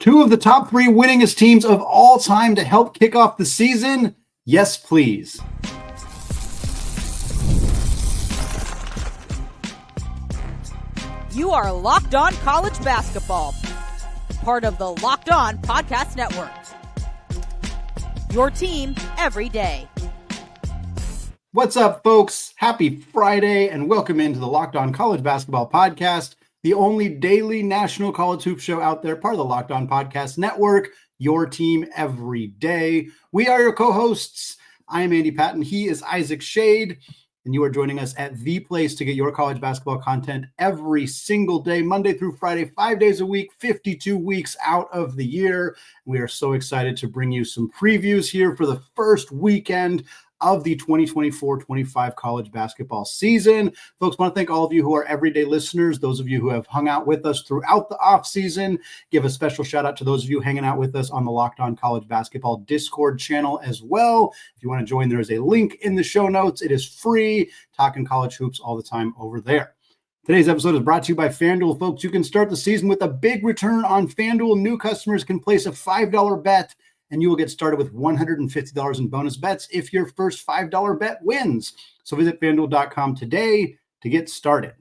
Two of the top three winningest teams of all time to help kick off the season? Yes, please. You are Locked On College Basketball, part of the Locked On Podcast Network. Your team every day. What's up, folks? Happy Friday, and welcome into the Locked On College Basketball Podcast, the only daily national college hoop show out there, part of the Locked On Podcast Network, your team every day. We are your co-hosts. I am Andy Patton. He is Isaac Shade, and you are joining us at the place to get your college basketball content every single day, Monday through Friday, 5 days a week, 52 weeks out of the year. We are so excited to bring you some previews here for the first weekend of the 2024-25 college basketball season. Folks, want to thank all of you who are everyday listeners, those of you who have hung out with us throughout the offseason. Give a special shout out to those of you hanging out with us on the Locked On College Basketball Discord channel as well. If you want to join, there is a link in the show notes. It is free, talking college hoops all the time over there. Today's episode is brought to you by FanDuel. Folks, you can start the season with a big return on FanDuel. New customers can place a $5 bet, and you will get started with $150 in bonus bets if your first $5 bet wins. So visit FanDuel.com today to get started.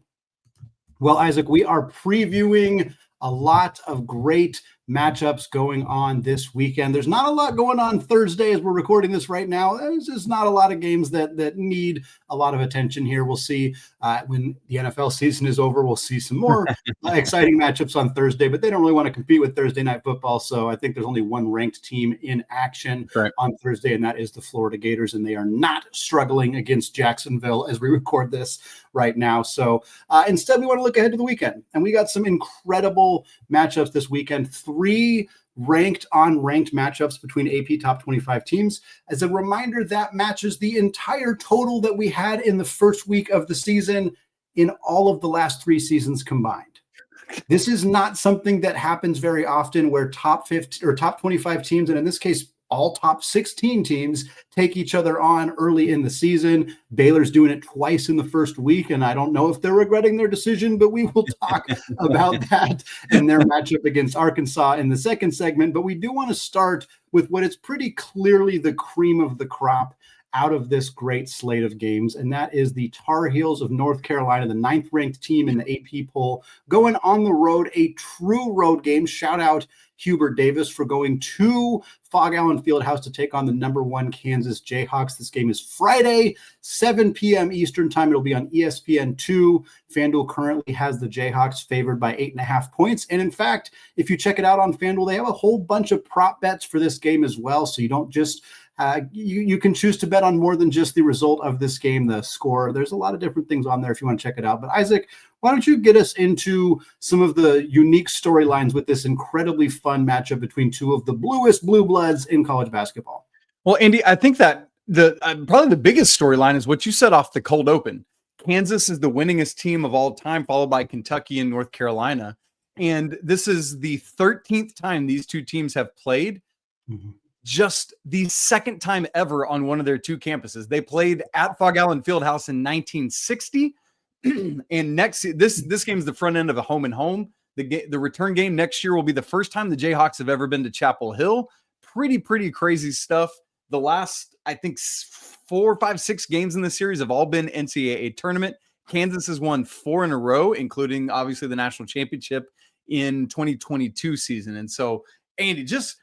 Well, Isaac, we are previewing a lot of great matchups going on this weekend. There's not a lot going on Thursday as we're recording this right now. There's just not a lot of games that need a lot of attention here. We'll see when the NFL season is over. We'll see some more exciting matchups on Thursday, but they don't really want to compete with Thursday night football. So I think there's only one ranked team in action on Thursday, and that is the Florida Gators, and they are not struggling against Jacksonville as we record this right now. So instead, we want to look ahead to the weekend, and we got some incredible matchups this weekend. Three ranked on ranked matchups between AP top 25 teams. As a reminder, that matches the entire total that we had in the first week of the season in all of the last three seasons combined. This is not something that happens very often where top 50 or top 25 teams, and in this case, all top 16 teams take each other on early in the season. Baylor's doing it twice in the first week, and I don't know if they're regretting their decision, but we will talk about that and their matchup against Arkansas in the second segment. But we do want to start with what is pretty clearly the cream of the crop out of this great slate of games, and that is the Tar Heels of North Carolina, the 9th-ranked team in the AP poll, going on the road, a true road game. Shout out Hubert Davis for going to Fog Allen Fieldhouse to take on the number 1 Kansas Jayhawks. This game is Friday, 7 p.m. Eastern time. It'll be on ESPN2. FanDuel currently has the Jayhawks favored by 8.5 points. And in fact, if you check it out on FanDuel, they have a whole bunch of prop bets for this game as well. So you don't just you can choose to bet on more than just the result of this game, the score. There's a lot of different things on there if you want to check it out. But Isaac, why don't you get us into some of the unique storylines with this incredibly fun matchup between two of the bluest blue bloods in college basketball? Well, Andy, I think that the probably the biggest storyline is what you said off the cold open. Kansas is the winningest team of all time, followed by Kentucky and North Carolina. And this is the 13th time these two teams have played. Mm-hmm. Just the second time ever on one of their two campuses. They played at Fog Allen Fieldhouse in 1960. And this game is the front end of a home and home. The return game next year will be the first time the Jayhawks have ever been to Chapel Hill. Pretty crazy stuff. The last, I think, 4, 5, 6 games in the series have all been NCAA tournament. Kansas has won 4 in a row, including obviously the national championship in 2022 season. And so, Andy, just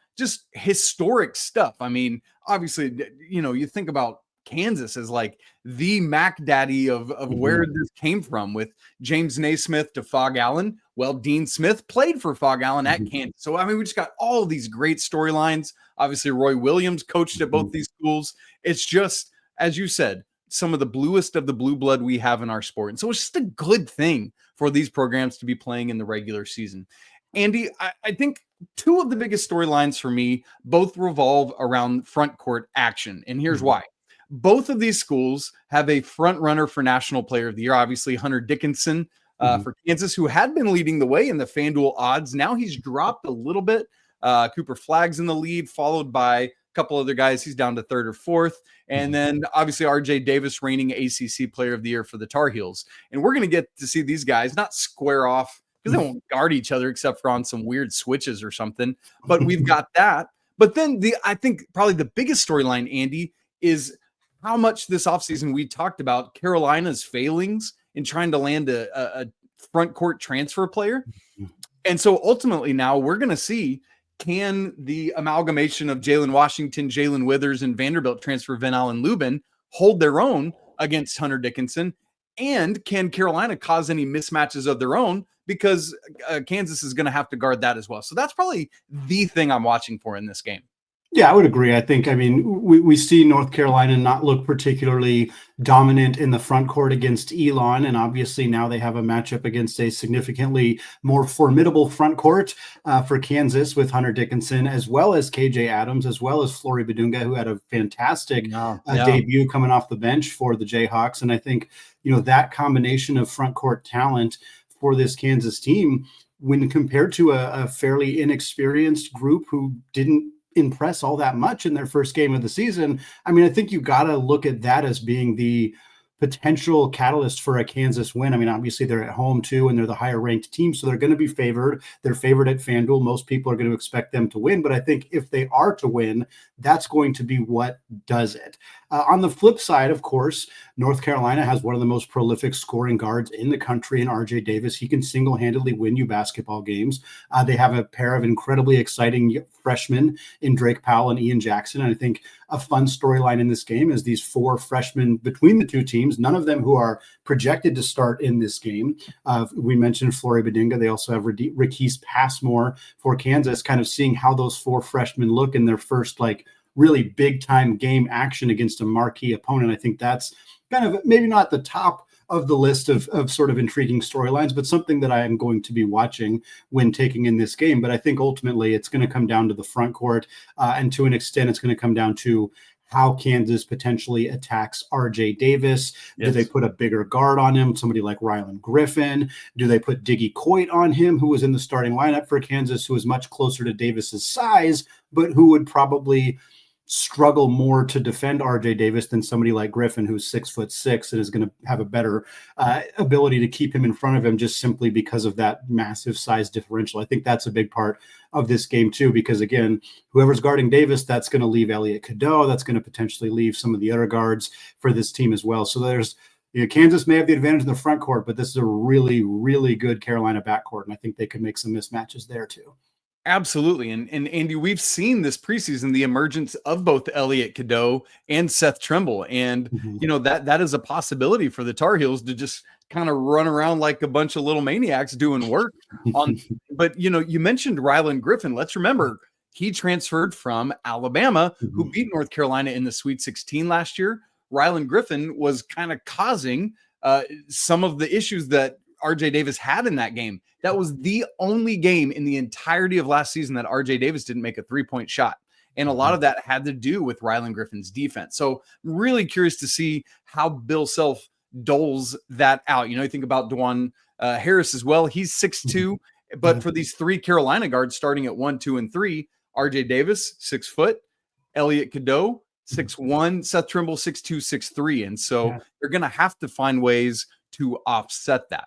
historic stuff. I mean, obviously, you think about Kansas as like the Mac Daddy of where this came from, with James Naismith to Fog Allen. Well, Dean Smith played for Fog Allen at Kansas. So, I mean, we just got all of these great storylines. Obviously, Roy Williams coached at both these schools. It's just, as you said, some of the bluest of the blue blood we have in our sport. And so it's just a good thing for these programs to be playing in the regular season. Andy, I think two of the biggest storylines for me both revolve around front court action. And here's why. Both of these schools have a front runner for National Player of the Year. Obviously, Hunter Dickinson for Kansas, who had been leading the way in the FanDuel odds. Now he's dropped a little bit. Cooper Flagg's in the lead, followed by a couple other guys. He's down to 3rd or 4th. And then obviously RJ Davis, reigning ACC Player of the Year for the Tar Heels. And we're going to get to see these guys not square off because they won't guard each other except for on some weird switches or something. But we've got that. But then I think probably the biggest storyline, Andy, is how much this offseason we talked about Carolina's failings in trying to land a front court transfer player. And so ultimately now we're going to see, can the amalgamation of Jalen Washington, Jalen Withers, and Vanderbilt transfer Van Allen Lubin hold their own against Hunter Dickinson? And can Carolina cause any mismatches of their own? Because Kansas is going to have to guard that as well. So that's probably the thing I'm watching for in this game. Yeah, I would agree. I mean, we see North Carolina not look particularly dominant in the front court against Elon. And obviously now they have a matchup against a significantly more formidable front court for Kansas with Hunter Dickinson, as well as KJ Adams, as well as Flory Badunga, who had a fantastic debut coming off the bench for the Jayhawks. And I think, that combination of front court talent for this Kansas team, when compared to a fairly inexperienced group who didn't impress all that much in their first game of the season, I mean, I think you got to look at that as being the potential catalyst for a Kansas win. I mean, obviously they're at home too, and they're the higher ranked team, so they're going to be favored. They're favored at FanDuel. Most people are going to expect them to win, but I think if they are to win, that's going to be what does it. On the flip side, of course, North Carolina has one of the most prolific scoring guards in the country in RJ Davis. He can single-handedly win you basketball games. They have a pair of incredibly exciting freshmen in Drake Powell and Ian Jackson. And I think a fun storyline in this game is these four freshmen between the two teams, none of them who are projected to start in this game. We mentioned Flory Badunga. They also have Riquise Passmore for Kansas, kind of seeing how those four freshmen look in their first really big time game action against a marquee opponent. I think that's kind of maybe not the top of the list of sort of intriguing storylines, but something that I am going to be watching when taking in this game. But I think ultimately it's going to come down to the front court. And to an extent, it's going to come down to how Kansas potentially attacks RJ Davis. Yes. Do they put a bigger guard on him, somebody like Rylan Griffin? Do they put Diggy Coit on him, who was in the starting lineup for Kansas, who is much closer to Davis's size, but who would probably struggle more to defend RJ Davis than somebody like Griffin, who's 6'6" and is going to have a better ability to keep him in front of him just simply because of that massive size differential. I think that's a big part of this game too, because again, whoever's guarding Davis, that's going to leave Elliot Cadeau. That's going to potentially leave some of the other guards for this team as well. So Kansas may have the advantage in the front court, but this is a really, really good Carolina backcourt. And I think they could make some mismatches there too. Absolutely. And Andy, we've seen this preseason, the emergence of both Elliot Cadeau and Seth Trimble. And, that is a possibility for the Tar Heels to just kind of run around like a bunch of little maniacs doing work on. But, you mentioned Rylan Griffin. Let's remember he transferred from Alabama, who beat North Carolina in the Sweet 16 last year. Rylan Griffin was kind of causing some of the issues that RJ Davis had in that game. That was the only game in the entirety of last season that RJ Davis didn't make a 3-point shot. And a lot of that had to do with Rylan Griffin's defense. So really curious to see how Bill Self doles that out. You think about DeJuan Harris as well. He's 6'2", but for these three Carolina guards starting at 1, 2, and 3, RJ Davis, 6 foot, Elliot Cadeau, 6'1", Seth Trimble, 6'2", 6'3". And so they're going to have to find ways to offset that.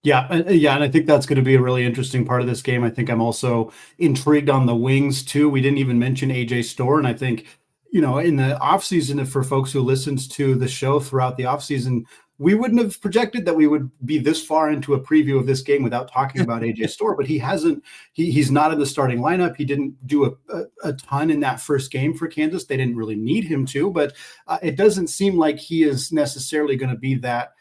Yeah, and I think that's going to be a really interesting part of this game. I think I'm also intrigued on the wings too. We didn't even mention AJ Storr, and I think, in the offseason, for folks who listens to the show throughout the offseason, we wouldn't have projected that we would be this far into a preview of this game without talking about AJ Storr, but he's not in the starting lineup. He didn't do a ton in that first game for Kansas. They didn't really need him to, but it doesn't seem like he is necessarily going to be that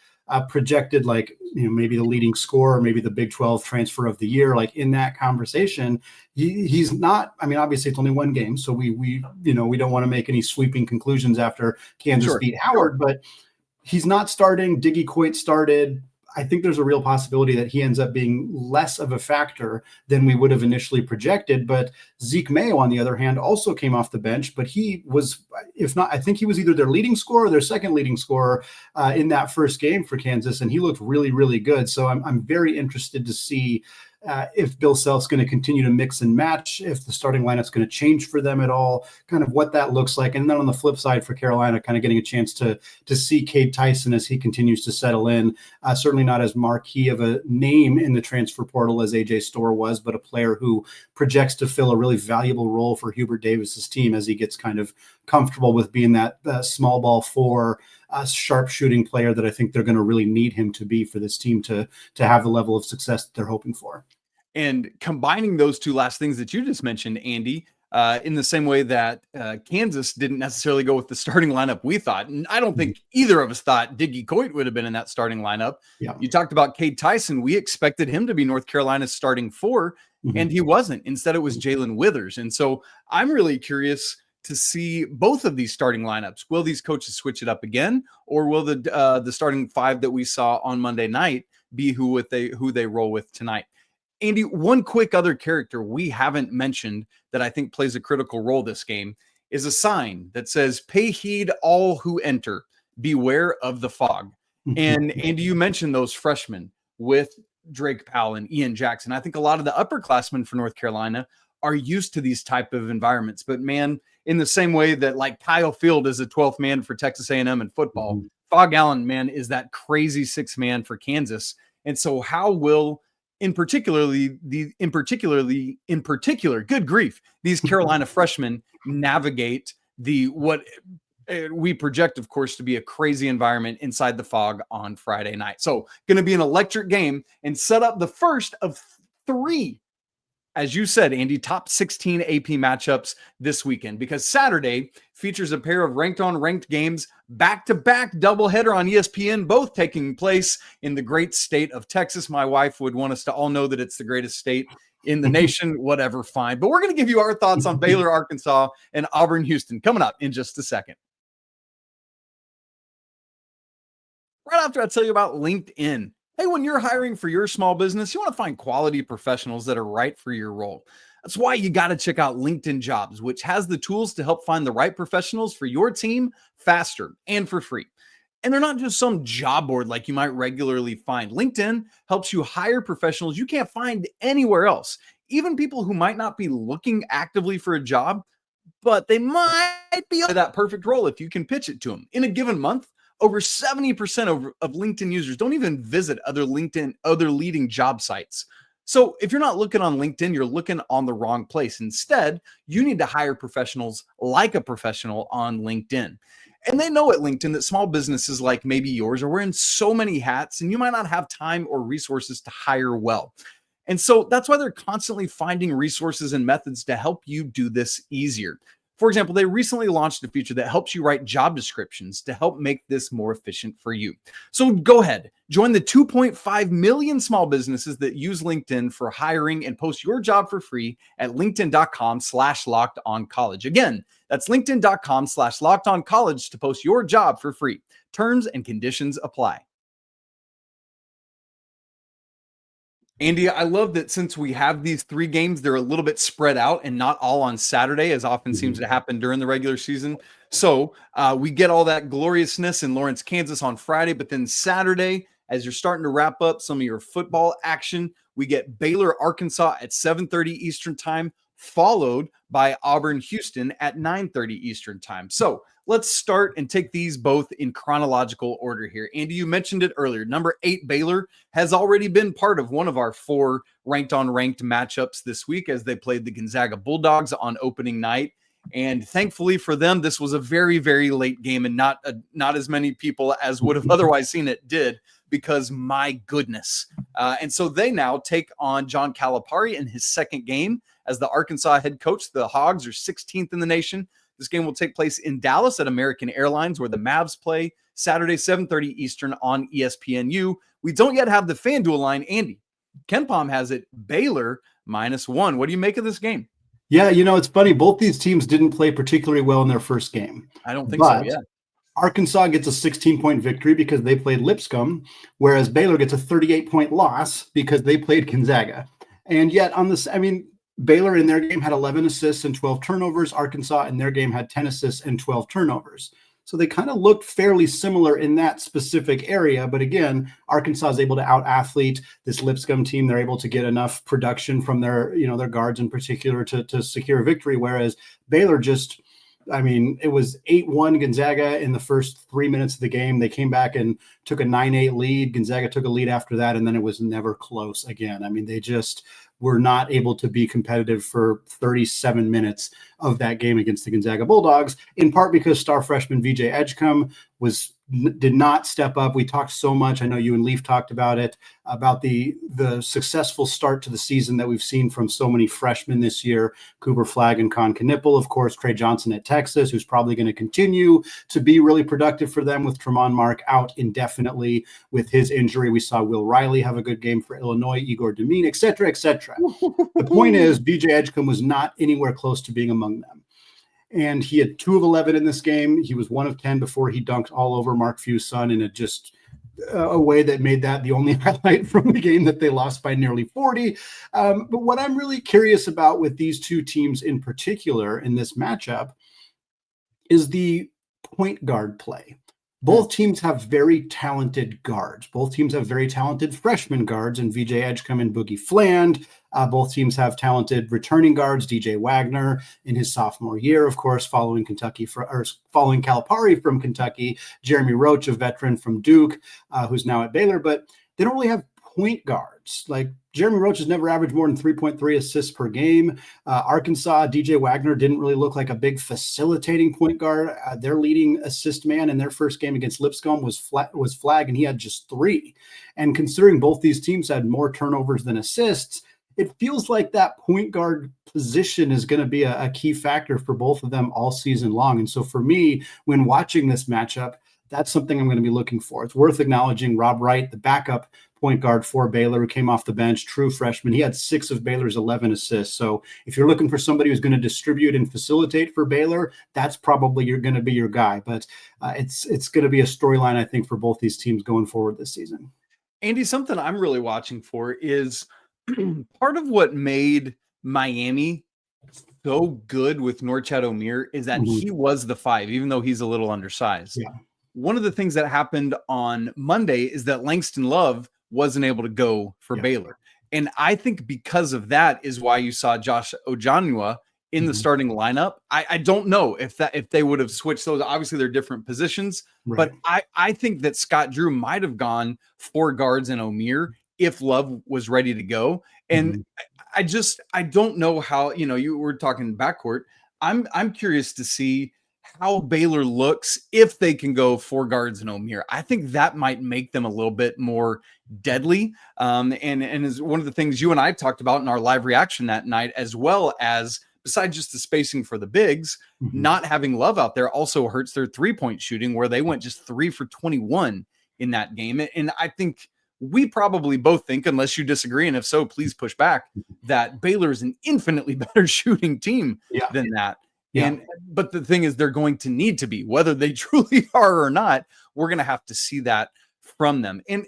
projected, maybe the leading scorer, maybe the Big 12 transfer of the year, in that conversation. He's not. I mean, obviously it's only one game, so we don't want to make any sweeping conclusions after Kansas beat Howard, but he's not starting. Diggy Coit started. I think there's a real possibility that he ends up being less of a factor than we would have initially projected. But Zeke Mayo, on the other hand, also came off the bench, but he was, if not, I think he was either their leading scorer or their second leading scorer in that first game for Kansas, and he looked really, really good. So I'm very interested to see if Bill Self's going to continue to mix and match, if the starting lineup's going to change for them at all, kind of what that looks like. And then on the flip side for Carolina, kind of getting a chance to see Cade Tyson as he continues to settle in. Certainly not as marquee of a name in the transfer portal as AJ Storr was, but a player who projects to fill a really valuable role for Hubert Davis's team as he gets kind of comfortable with being that small ball four, sharp shooting player that I think they're going to really need him to be for this team to have the level of success that they're hoping for. And combining those two last things that you just mentioned, Andy, in the same way that Kansas didn't necessarily go with the starting lineup we thought. And I don't think either of us thought Diggy Coit would have been in that starting lineup. Yeah. You talked about Cade Tyson. We expected him to be North Carolina's starting four, and he wasn't. Instead, it was Jalen Withers. And so I'm really curious to see both of these starting lineups. Will these coaches switch it up again, or will the starting five that we saw on Monday night be who they roll with tonight? Andy, one quick other character we haven't mentioned that I think plays a critical role this game is a sign that says, "Pay heed all who enter, beware of the fog." And Andy, you mentioned those freshmen with Drake Powell and Ian Jackson. I think a lot of the upperclassmen for North Carolina are used to these type of environments. But man, in the same way that like Kyle Field is a 12th man for Texas A&M in football, Fog Allen, man, is that crazy sixth man for Kansas. And so how will in particular, good grief, these Carolina freshmen navigate what we project, of course, to be a crazy environment inside the Fog on Friday night. So going to be an electric game and set up the first of three, as you said, Andy, top 16 AP matchups this weekend, because Saturday features a pair of ranked games, back-to-back doubleheader on ESPN, both taking place in the great state of Texas. My wife would want us to all know that it's the greatest state in the nation, whatever, fine. But we're going to give you our thoughts on Baylor, Arkansas, and Auburn, Houston coming up in just a second. Right after I tell you about LinkedIn. Hey, when you're hiring for your small business, you want to find quality professionals that are right for your role. That's why you got to check out LinkedIn Jobs, which has the tools to help find the right professionals for your team faster and for free. And they're not just some job board like you might regularly find. LinkedIn helps you hire professionals you can't find anywhere else, even people who might not be looking actively for a job, but they might be that perfect role if you can pitch it to them. In a given month, over 70% of LinkedIn users don't even visit other leading job sites. So if you're not looking on LinkedIn, you're looking on the wrong place. Instead, you need to hire professionals like a professional on LinkedIn. And they know at LinkedIn that small businesses like maybe yours are wearing so many hats, and you might not have time or resources to hire well. And so that's why they're constantly finding resources and methods to help you do this easier. For example, they recently launched a feature that helps you write job descriptions to help make this more efficient for you. So go ahead, join the 2.5 million small businesses that use LinkedIn for hiring and post your job for free at linkedin.com/lockedoncollege. Again, that's linkedin.com/lockedoncollege to post your job for free. Terms and conditions apply. Andy, I love that since we have these three games, they're a little bit spread out and not all on Saturday, as often seems to happen during the regular season. So we get all that gloriousness in Lawrence, Kansas on Friday, but then Saturday, as you're starting to wrap up some of your football action, we get Baylor, Arkansas at 7:30 Eastern time, followed by Auburn, Houston at 9:30 Eastern time. So let's start and take these both in chronological order here. Andy, you mentioned it earlier. Number 8, Baylor, has already been part of one of our 4 ranked matchups this week as they played the Gonzaga Bulldogs on opening night. And thankfully for them, this was a very, very late game, and not as many people as would have otherwise seen it did, because my goodness. And so they now take on John Calipari in his second game as the Arkansas head coach. The Hogs are 16th in the nation. This game will take place in Dallas at American Airlines, where the Mavs play Saturday, 7:30 Eastern on ESPNU. We don't yet have the FanDuel line. Andy, KenPom has it Baylor -1. What do you make of this game? Yeah, it's funny. Both these teams didn't play particularly well in their first game. I don't think so, yeah. Arkansas gets a 16-point victory because they played Lipscomb, whereas Baylor gets a 38-point loss because they played Gonzaga. And yet on this, Baylor in their game had 11 assists and 12 turnovers. Arkansas in their game had 10 assists and 12 turnovers. So they kind of looked fairly similar in that specific area. But again, Arkansas is able to out-athlete this Lipscomb team. They're able to get enough production from their guards in particular to secure a victory, whereas Baylor just – it was 8-1 Gonzaga in the first 3 minutes of the game. They came back and took a 9-8 lead. Gonzaga took a lead after that, and then it was never close again. They just were not able to be competitive for 37 minutes of that game against the Gonzaga Bulldogs, in part because star freshman VJ Edgecombe did not step up. We talked so much. I know you and Leaf talked about it, about the successful start to the season that we've seen from so many freshmen this year. Cooper Flagg and Con Knippel, of course, Trey Johnson at Texas, who's probably going to continue to be really productive for them with Tremont Mark out indefinitely with his injury. We saw Will Riley have a good game for Illinois, Igor Demine, et cetera, et cetera. The point is, VJ Edgecombe was not anywhere close to being among them. And he had 2 of 11 in this game. He was 1 of 10 before he dunked all over Mark Few's son in a way that made that the only highlight from the game that they lost by nearly 40. But what I'm really curious about with these two teams in particular in this matchup is the point guard play. Both teams have very talented guards. Both teams have very talented freshman guards in VJ Edgecombe and Boogie Fland. Both teams have talented returning guards, DJ Wagner in his sophomore year, of course, following Calipari from Kentucky, Jeremy Roach, a veteran from Duke, who's now at Baylor. But they don't really have point guards. Like Jeremy Roach has never averaged more than 3.3 assists per game. Arkansas, DJ Wagner didn't really look like a big facilitating point guard. Their leading assist man in their first game against Lipscomb was Flagg, and he had just 3. And considering both these teams had more turnovers than assists, it feels like that point guard position is going to be a key factor for both of them all season long. And so for me, when watching this matchup, that's something I'm going to be looking for. It's worth acknowledging Rob Wright, the backup point guard for Baylor, who came off the bench, true freshman. He had 6 of Baylor's 11 assists. So if you're looking for somebody who's going to distribute and facilitate for Baylor, that's probably going to be your guy. But it's going to be a storyline, I think, for both these teams going forward this season. Andy, something I'm really watching for is part of what made Miami so good with Norchad Omier is that he was the 5, even though he's a little undersized. Yeah. One of the things that happened on Monday is that Langston Love wasn't able to go for Baylor. And I think because of that is why you saw Josh Ojanua in the starting lineup. I don't know if they would have switched those. Obviously, they're different positions, but I think that Scott Drew might have gone 4 guards and Omier if Love was ready to go. And I don't know how, you were talking backcourt. I'm curious to see how Baylor looks if they can go 4 guards and Omier. I think that might make them a little bit more deadly. And is one of the things you and I talked about in our live reaction that night, as well as besides just the spacing for the bigs, not having Love out there also hurts their 3-point shooting, where they went just 3 for 21 in that game. And I think we probably both think, unless you disagree, and if so, please push back, that Baylor is an infinitely better shooting team than that. Yeah. But the thing is, they're going to need to be, whether they truly are or not. We're going to have to see that from them. And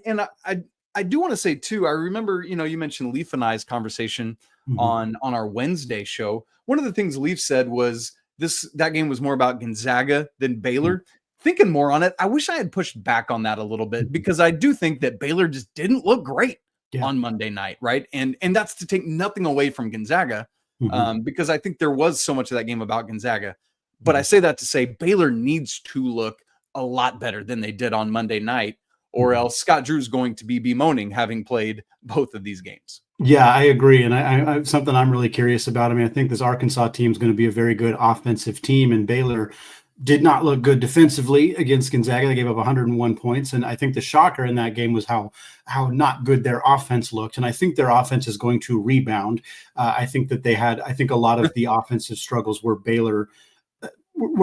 I do want to say too, I remember, you mentioned Leaf and I's conversation on our Wednesday show. One of the things Leaf said was that game was more about Gonzaga than Baylor. Thinking more on it, I wish I had pushed back on that a little bit, because I do think that Baylor just didn't look great on Monday night, right? And that's to take nothing away from Gonzaga, because I think there was so much of that game about Gonzaga. But I say that to say Baylor needs to look a lot better than they did on Monday night, or else Scott Drew's going to be bemoaning having played both of these games. Yeah, I agree. And I something I'm really curious about. I think this Arkansas team is going to be a very good offensive team, and Baylor did not look good defensively against Gonzaga. They gave up 101 points. And I think the shocker in that game was how not good their offense looked. And I think their offense is going to rebound. I think a lot of the offensive struggles were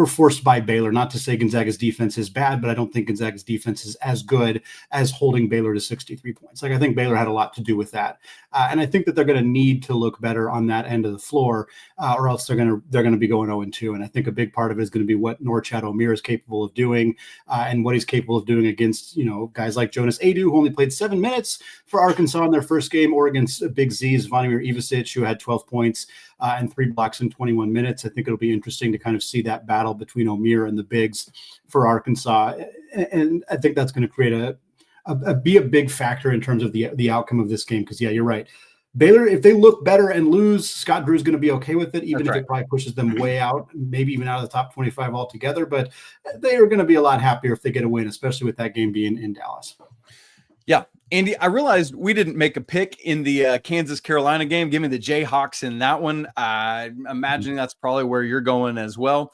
forced by Baylor. Not to say Gonzaga's defense is bad, but I don't think Gonzaga's defense is as good as holding Baylor to 63 points. I think Baylor had a lot to do with that. And I think that they're going to need to look better on that end of the floor, or else they're going to be going 0-2. And I think a big part of it is going to be what Norchad Omier is capable of doing, and what he's capable of doing against, guys like Jonas Adu, who only played 7 minutes for Arkansas in their first game, or against Big Z's Zvonimir Ivasic, who had 12 points and 3 blocks in 21 minutes. I think it'll be interesting to kind of see that battle between Omier and the bigs for Arkansas. And I think that's going to create be a big factor in terms of the outcome of this game. Because, yeah, you're right. Baylor, if they look better and lose, Scott Drew's going to be okay with it, even if it probably pushes them way out, maybe even out of the top 25 altogether. But they are going to be a lot happier if they get a win, especially with that game being in Dallas. Yeah. Andy, I realized we didn't make a pick in the Kansas-Carolina game. Give me the Jayhawks in that one. I'm imagining that's probably where you're going as well.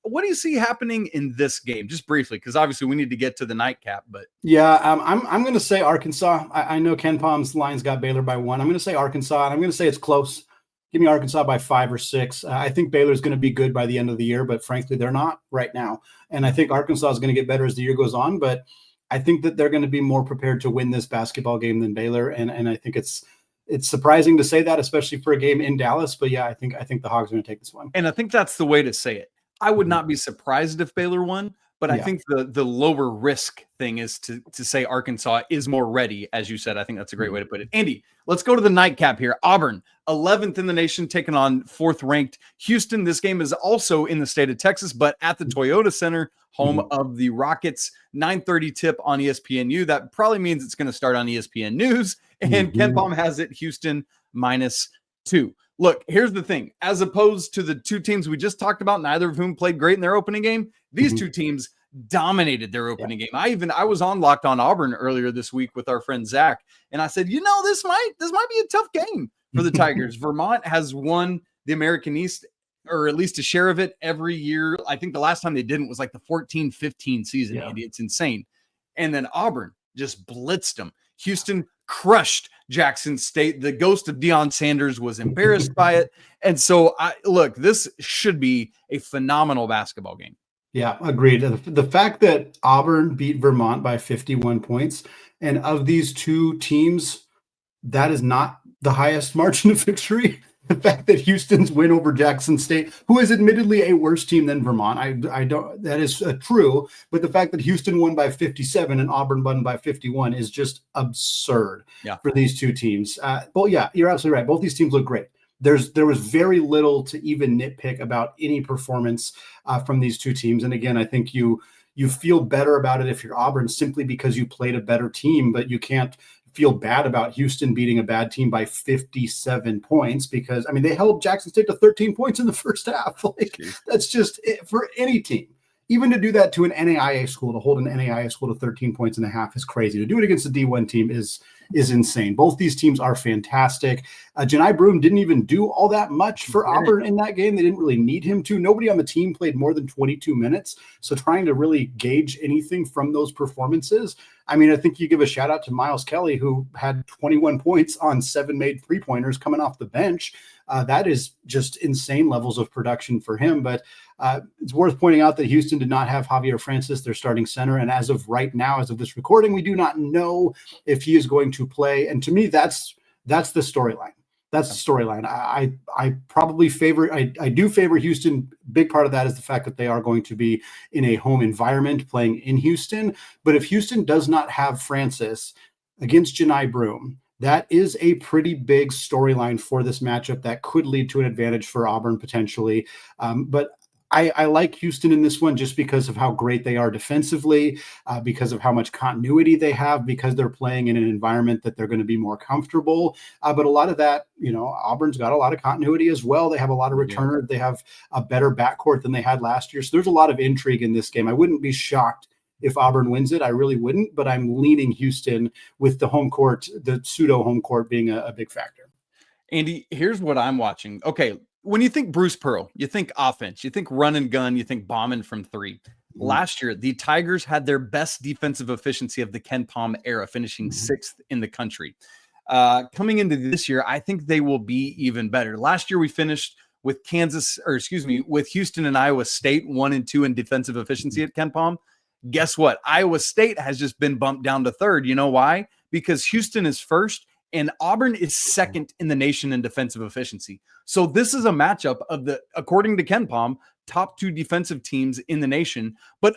What do you see happening in this game? Just briefly, because obviously we need to get to the nightcap. But yeah, I'm going to say Arkansas. I know Ken Palm's lines got Baylor by 1. I'm going to say Arkansas, and I'm going to say it's close. Give me Arkansas by 5 or 6. I think Baylor's going to be good by the end of the year, but frankly, they're not right now. And I think Arkansas is going to get better as the year goes on, but I think that they're going to be more prepared to win this basketball game than Baylor. And I think it's surprising to say that, especially for a game in Dallas. But yeah, I think the Hogs are going to take this one. And I think that's the way to say it. I would not be surprised if Baylor won, but I think the lower risk thing is to say Arkansas is more ready, as you said. I think that's a great way to put it. Andy, let's go to the nightcap here. Auburn, 11th in the nation, taking on 4th-ranked Houston. This game is also in the state of Texas, but at the Toyota Center, home of the Rockets. 9:30 tip on ESPNU. That probably means it's going to start on ESPN News. And Ken Palm has it Houston -2. Look, here's the thing. As opposed to the two teams we just talked about, neither of whom played great in their opening game, these two teams dominated their opening game. I was on Locked On Auburn earlier this week with our friend Zach, and I said, this might be a tough game for the Tigers. Vermont has won the American East, or at least a share of it, every year. I think the last time they didn't was like the 14-15 season. Andy. It's insane. And then Auburn just blitzed them. Houston crushed Jackson State. The ghost of Deion Sanders was embarrassed by it. And so, this should be a phenomenal basketball game. Yeah, agreed. The fact that Auburn beat Vermont by 51 points, and of these two teams, that is not the highest margin of victory. The fact that Houston's win over Jackson State, who is admittedly a worse team than Vermont, I don't. That is true. But the fact that Houston won by 57 and Auburn won by 51 is just absurd for these two teams. But yeah, you're absolutely right. Both these teams look great. There was very little to even nitpick about any performance from these two teams. And again, I think you feel better about it if you're Auburn simply because you played a better team, but you can't feel bad about Houston beating a bad team by 57 points because, they held Jackson State to 13 points in the first half. That's just it for any team. Even to do that to an NAIA school, to hold an NAIA school to 13 points and a half is crazy. To do it against a D1 team is insane. Both these teams are fantastic. Janai Broome didn't even do all that much for Auburn in that game. They didn't really need him to. Nobody on the team played more than 22 minutes. So trying to really gauge anything from those performances, I think you give a shout out to Miles Kelly, who had 21 points on 7 made 3-pointers coming off the bench. That is just insane levels of production for him. But it's worth pointing out that Houston did not have Javier Francis, their starting center. And as of right now, as of this recording, we do not know if he is going to play. And to me, that's the storyline. That's the storyline. I probably I do favor Houston. Big part of that is the fact that they are going to be in a home environment playing in Houston. But if Houston does not have Francis against Janai Broome, that is a pretty big storyline for this matchup that could lead to an advantage for Auburn potentially. But I like Houston in this one just because of how great they are defensively, because of how much continuity they have, because they're playing in an environment that they're going to be more comfortable. But a lot of that, Auburn's got a lot of continuity as well. They have a lot of returners. They have a better backcourt than they had last year. So there's a lot of intrigue in this game. I wouldn't be shocked if Auburn wins it. I really wouldn't, but I'm leaning Houston with the home court, the pseudo home court being a big factor. Andy, here's what I'm watching. Okay. When you think Bruce Pearl, you think offense, you think run and gun, you think bombing from 3. Last year, the Tigers had their best defensive efficiency of the Ken Palm era, finishing 6th in the country. Coming into this year, I think they will be even better. Last year, we finished with with Houston and Iowa State 1 and 2 in defensive efficiency at Ken Palm. Guess what? Iowa State has just been bumped down to 3rd. You know why? Because Houston is 1st. And Auburn is 2nd in the nation in defensive efficiency. So this is a matchup of according to Ken Palm, top 2 defensive teams in the nation. But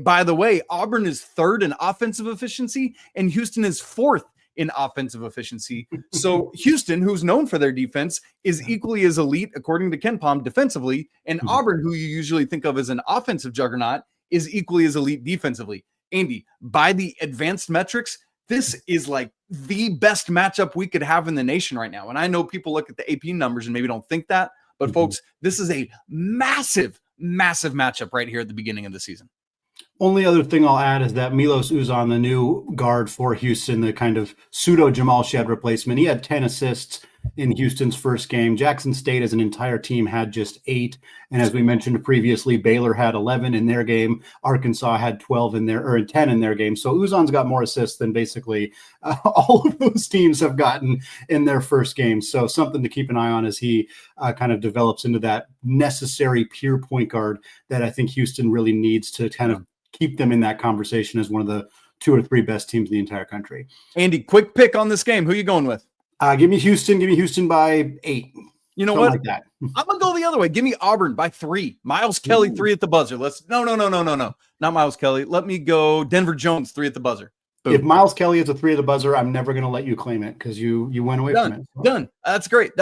by the way, Auburn is 3rd in offensive efficiency and Houston is 4th in offensive efficiency. So Houston, who's known for their defense, is equally as elite, according to KenPom, defensively. And Auburn, who you usually think of as an offensive juggernaut, is equally as elite defensively. Andy, by the advanced metrics, this is like the best matchup we could have in the nation right now. And I know people look at the AP numbers and maybe don't think that, but folks, this is a massive matchup right here at the beginning of the season. Only other thing I'll add is that Milos Uzan, the new guard for Houston, the kind of pseudo Jamal Shead replacement, he had 10 assists in Houston's first game. Jackson State as an entire team had just 8. And as we mentioned previously, Baylor had 11 in their game. Arkansas had 12 in their, or 10 in their game. So Uzan's got more assists than basically all of those teams have gotten in their first game. So something to keep an eye on as he kind of develops into that necessary pure point guard that I think Houston really needs to kind of keep them in that conversation as one of the 2 or 3 best teams in the entire country. Andy, quick pick on this game. Who are you going with? Give me Houston by 8. You know Something what? like that. I'm gonna go the other way. Give me Auburn by 3. Miles Kelly 3 at the buzzer. No. Not Miles Kelly. Let me go Denver Jones 3 at the buzzer. Boom. If Miles Kelly is a 3 at the buzzer, I'm never going to let you claim it because you went away from it. Done. That's great.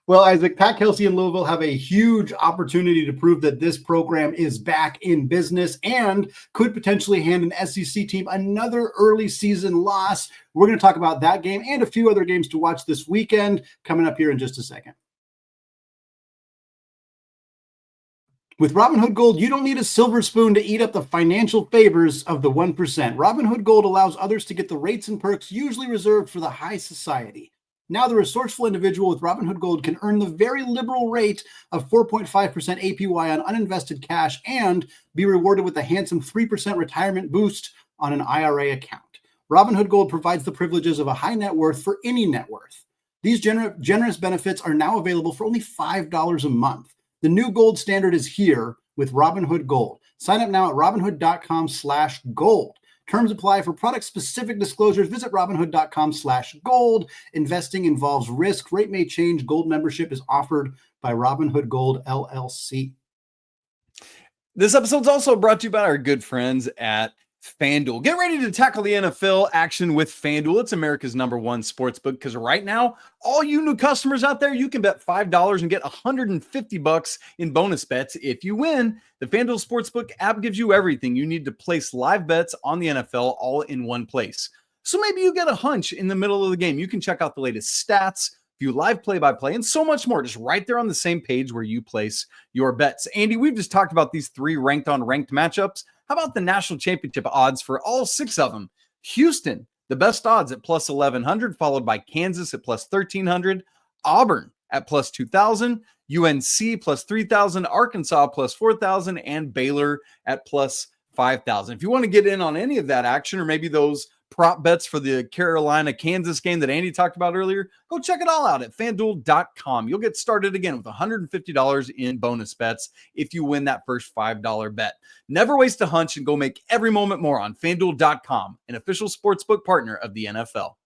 Well, Isaac, Pat Kelsey and Louisville have a huge opportunity to prove that this program is back in business and could potentially hand an SEC team another early season loss. We're going to talk about that game and a few other games to watch this weekend coming up here in just a second. With Robinhood Gold, you don't need a silver spoon to eat up the financial favors of the 1%. Robinhood Gold allows others to get the rates and perks usually reserved for the high society. Now the resourceful individual with Robinhood Gold can earn the very liberal rate of 4.5% APY on uninvested cash and be rewarded with a handsome 3% retirement boost on an IRA account. Robinhood Gold provides the privileges of a high net worth for any net worth. These generous benefits are now available for only $5 a month. The new gold standard is here with Robinhood Gold. Sign up now at robinhood.com/gold. Terms apply. For product-specific disclosures, visit robinhood.com/gold. Investing involves risk. Rate may change. Gold membership is offered by Robinhood Gold, LLC. This episode's also brought to you by our good friends at FanDuel. Get ready to tackle the NFL action with FanDuel. It's America's #1 sportsbook because right now, all you new customers out there, you can bet $5 and get $150 in bonus bets if you win. The FanDuel Sportsbook app gives you everything you need to place live bets on the NFL all in one place. So maybe you get a hunch in the middle of the game. You can check out the latest stats, view live play-by-play, and so much more, just right there on the same page where you place your bets. Andy, we've just talked about these 3 ranked-on-ranked matchups. How about the national championship odds for all 6 of them? Houston, the best odds at plus 1,100, followed by Kansas at plus 1,300, Auburn at plus 2,000, UNC plus 3,000, Arkansas plus 4,000, and Baylor at plus 5,000. If you want to get in on any of that action, or maybe those prop bets for the Carolina-Kansas game that Andy talked about earlier, go check it all out at FanDuel.com. You'll get started again with $150 in bonus bets if you win that first $5 bet. Never waste a hunch and go make every moment more on FanDuel.com, an official sportsbook partner of the NFL.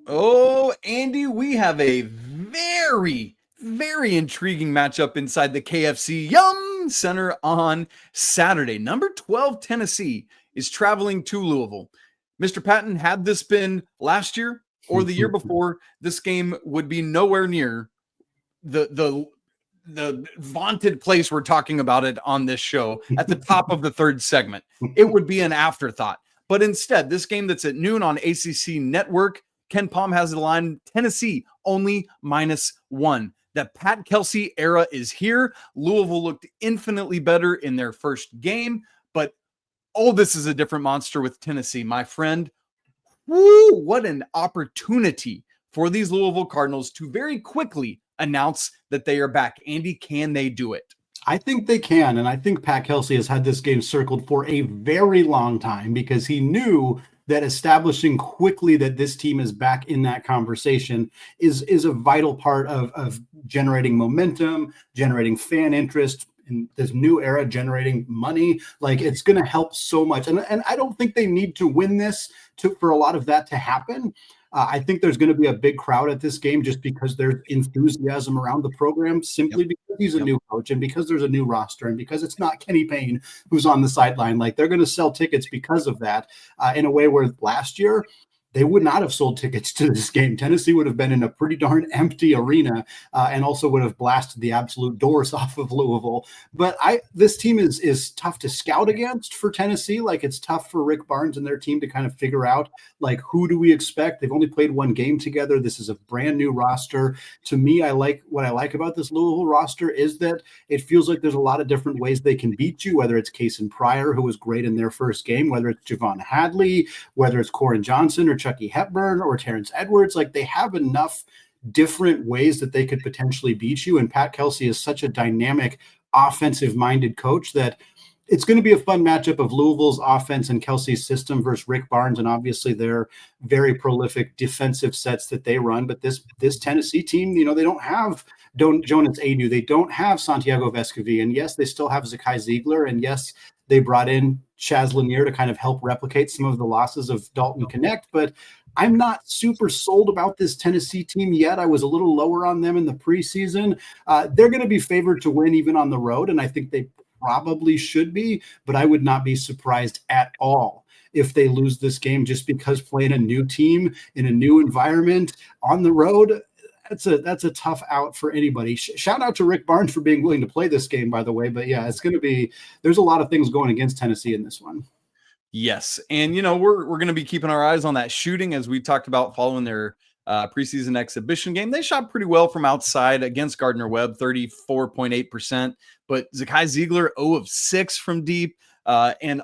Oh, Andy, we have a very intriguing matchup inside the KFC Yum Center on Saturday. Number 12 Tennessee is traveling to Louisville. Mr. Patton, had this been last year or the year before, this game would be nowhere near the vaunted place we're talking about it on this show at the top of the 3rd segment. It would be an afterthought. But instead, this game that's at noon on ACC Network, KenPom has the line Tennessee only -1. The Pat Kelsey era is here. Louisville looked infinitely better in their first game, but this is a different monster with Tennessee, my friend. Woo, what an opportunity for these Louisville Cardinals to very quickly announce that they are back. Andy, can they do it? I think they can, and I think Pat Kelsey has had this game circled for a very long time because he knew that establishing quickly that this team is back in that conversation is a vital part of generating momentum, generating fan interest in this new era, generating money. Like, it's going to help so much. And I don't think they need to win this for a lot of that to happen. I think there's going to be a big crowd at this game just because there's enthusiasm around the program, simply because he's a new coach and because there's a new roster and because it's not Kenny Payne who's on the sideline. Like, they're going to sell tickets because of that, in a way where last year they would not have sold tickets to this game. Tennessee would have been in a pretty darn empty arena, and also would have blasted the absolute doors off of Louisville. But this team is tough to scout against for Tennessee. Like, it's tough for Rick Barnes and their team to kind of figure out, like, who do we expect? They've only played one game together. This is a brand new roster. To me, what I like about this Louisville roster is that it feels like there's a lot of different ways they can beat you, whether it's Kason Pryor, who was great in their first game, whether it's Javon Hadley, whether it's Corin Johnson or Chucky Hepburn or Terrence Edwards. Like, they have enough different ways that they could potentially beat you. And Pat Kelsey is such a dynamic, offensive-minded coach that it's going to be a fun matchup of Louisville's offense and Kelsey's system versus Rick Barnes, and obviously their very prolific defensive sets that they run. But this Tennessee team, they don't have Jonas Adu. They don't have Santiago Vescovi. And yes, they still have Zakai Ziegler. And yes, they brought in Chaz Lanier to kind of help replicate some of the losses of Dalton Connect. But I'm not super sold about this Tennessee team yet. I was a little lower on them in the preseason. They're going to be favored to win even on the road, and I think they probably should be, but I would not be surprised at all if they lose this game, just because playing a new team in a new environment on the road, that's a tough out for anybody. Shout out to Rick Barnes for being willing to play this game, by the way. But yeah, there's a lot of things going against Tennessee in this one. Yes. And, we're going to be keeping our eyes on that shooting, as we talked about following their preseason exhibition game. They shot pretty well from outside against Gardner-Webb, 34.8%, but Zakai Ziegler, 0 of 6 from deep. And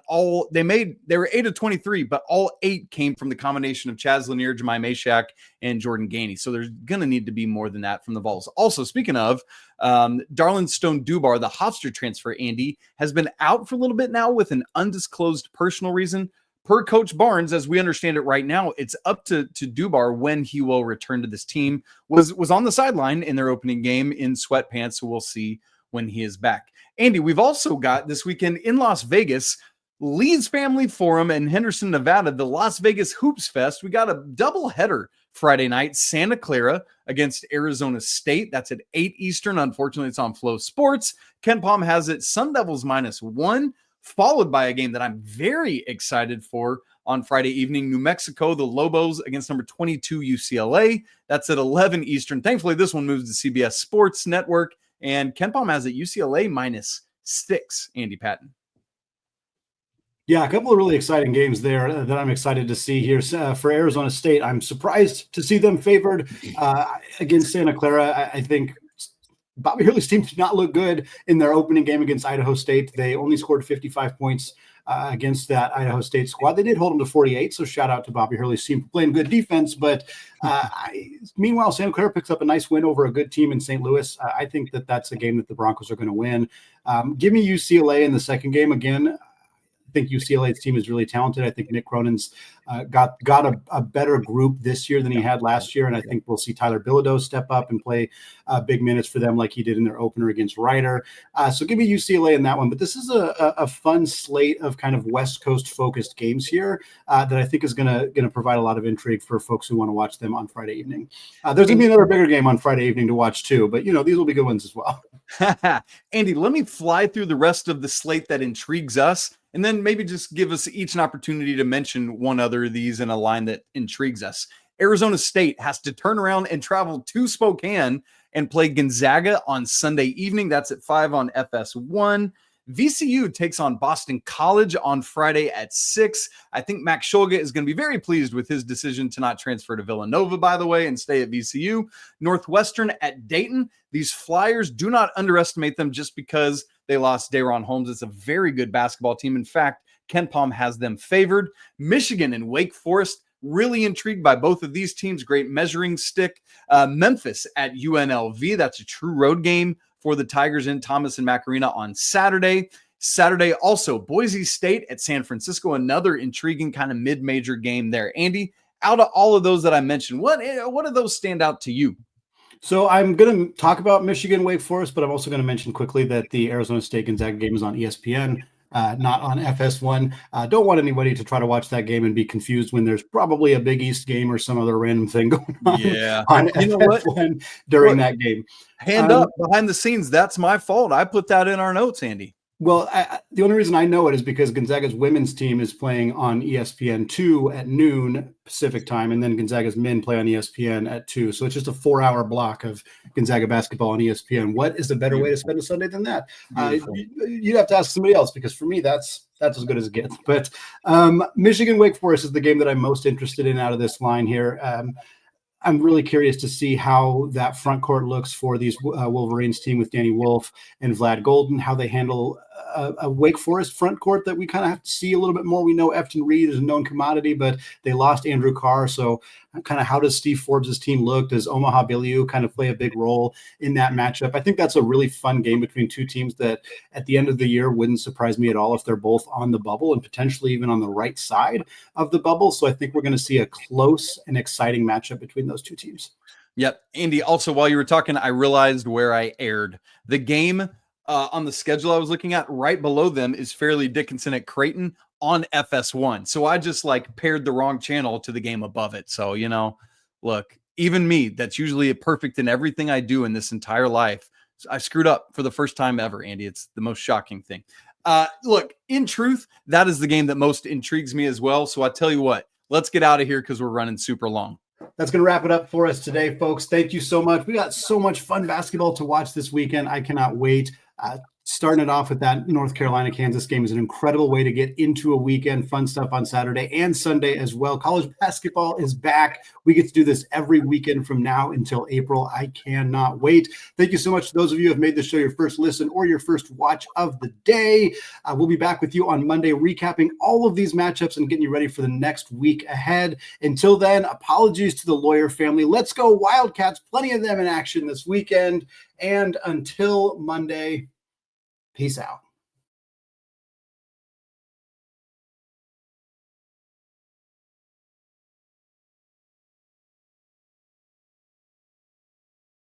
they were 8 of 23, but all 8 came from the combination of Chaz Lanier, Jemai Mashak, and Jordan Gainey. So there's going to need to be more than that from the Vols. Also, speaking of, Darlin Stone Dubar, the Hofstra transfer, Andy, has been out for a little bit now with an undisclosed personal reason. Per Coach Barnes, as we understand it right now, it's up to Dubar when he will return to this team. Was on the sideline in their opening game in sweatpants, so we'll see when he is back. Andy, we've also got this weekend in Las Vegas, Lee's Family Forum in Henderson, Nevada, the Las Vegas Hoops Fest. We got a doubleheader Friday night, Santa Clara against Arizona State. That's at 8 Eastern. Unfortunately, it's on Flow Sports. Ken Palm has it Sun Devils -1, followed by a game that I'm very excited for on Friday evening, New Mexico, the Lobos against number 22 UCLA. That's at 11 Eastern. Thankfully, this one moves to CBS Sports Network. And Ken Palm has it UCLA -6, Andy Patton. Yeah, a couple of really exciting games there that I'm excited to see here. For Arizona State, I'm surprised to see them favored against Santa Clara. I think Bobby Hurley's team did not look good in their opening game against Idaho State. They only scored 55 points against that Idaho State squad. They did hold them to 48, so shout out to Bobby Hurley's team for playing good defense. But meanwhile, Santa Clara picks up a nice win over a good team in St. Louis. I think that's a game that the Broncos are going to win. Give me UCLA in the second game again. I think UCLA's team is really talented. I think Nick Cronin's got a better group this year than he had last year, and I think we'll see Tyler Bilodeau step up and play big minutes for them like he did in their opener against Rider. So give me UCLA in that one. But this is a fun slate of kind of West Coast focused games here that I think is going to provide a lot of intrigue for folks who want to watch them on Friday evening. There's going to be another bigger game on Friday evening to watch too, but these will be good ones as well. Andy, let me fly through the rest of the slate that intrigues us, and then maybe just give us each an opportunity to mention one other of these in a line that intrigues us. Arizona State has to turn around and travel to Spokane and play Gonzaga on Sunday evening. That's at 5 on FS1. VCU takes on Boston College on Friday at 6. I think Max Shulga is going to be very pleased with his decision to not transfer to Villanova, by the way, and stay at VCU. Northwestern at Dayton. These Flyers, do not underestimate them just because they lost Daron Holmes. It's a very good basketball team. In fact, Ken Palm has them favored. Michigan and Wake Forest, really intrigued by both of these teams. Great measuring stick. Memphis at UNLV. That's a true road game for the Tigers in Thomas and Mack Arena on Saturday. Saturday also, Boise State at San Francisco, another intriguing kind of mid-major game there. Andy, out of all of those that I mentioned, what do those stand out to you? So I'm going to talk about Michigan, Wake Forest, but I'm also going to mention quickly that the Arizona State Gonzaga game is on ESPN not on FS1. Don't want anybody to try to watch that game and be confused when there's probably a Big East game or some other random thing going on Yeah. on You know what? FS1 during Look, that game. Hand up behind the scenes. That's my fault. I put that in our notes, Andy. Well, the only reason I know it is because Gonzaga's women's team is playing on ESPN2 at noon Pacific time, and then Gonzaga's men play on ESPN at 2. So it's just a 4-hour block of Gonzaga basketball on ESPN. What is a better way to spend a Sunday than that? You'd have to ask somebody else, because for me, that's as good as it gets. But Michigan Wake Forest is the game that I'm most interested in out of this line here. I'm really curious to see how that front court looks for these Wolverines team with Danny Wolf and Vlad Golden, how they handle a Wake Forest front court that we kind of have to see a little bit more. We know Efton Reed is a known commodity, but they lost Andrew Carr. So kind of how does Steve Forbes' team look? Does Omaha Biliou kind of play a big role in that matchup? I think that's a really fun game between two teams that at the end of the year wouldn't surprise me at all if they're both on the bubble and potentially even on the right side of the bubble. So I think we're going to see a close and exciting matchup between those two teams. Yep. Andy, also, while you were talking, I realized where I aired the game on the schedule I was looking at. Right below them is Fairleigh Dickinson at Creighton on FS1. So I just paired the wrong channel to the game above it. So, look, even me, that's usually perfect in everything I do in this entire life. I screwed up for the first time ever, Andy. It's the most shocking thing. Look, in truth, that is the game that most intrigues me as well. So I tell you what, let's get out of here because we're running super long. That's going to wrap it up for us today, folks. Thank you so much. We got so much fun basketball to watch this weekend. I cannot wait. Starting it off with that North Carolina-Kansas game is an incredible way to get into a weekend. Fun stuff on Saturday and Sunday as well. College basketball is back. We get to do this every weekend from now until April. I cannot wait. Thank you so much to those of you who have made the show your first listen or your first watch of the day. We'll be back with you on Monday, recapping all of these matchups and getting you ready for the next week ahead. Until then, apologies to the Lawyer family. Let's go Wildcats. Plenty of them in action this weekend. And until Monday, peace out.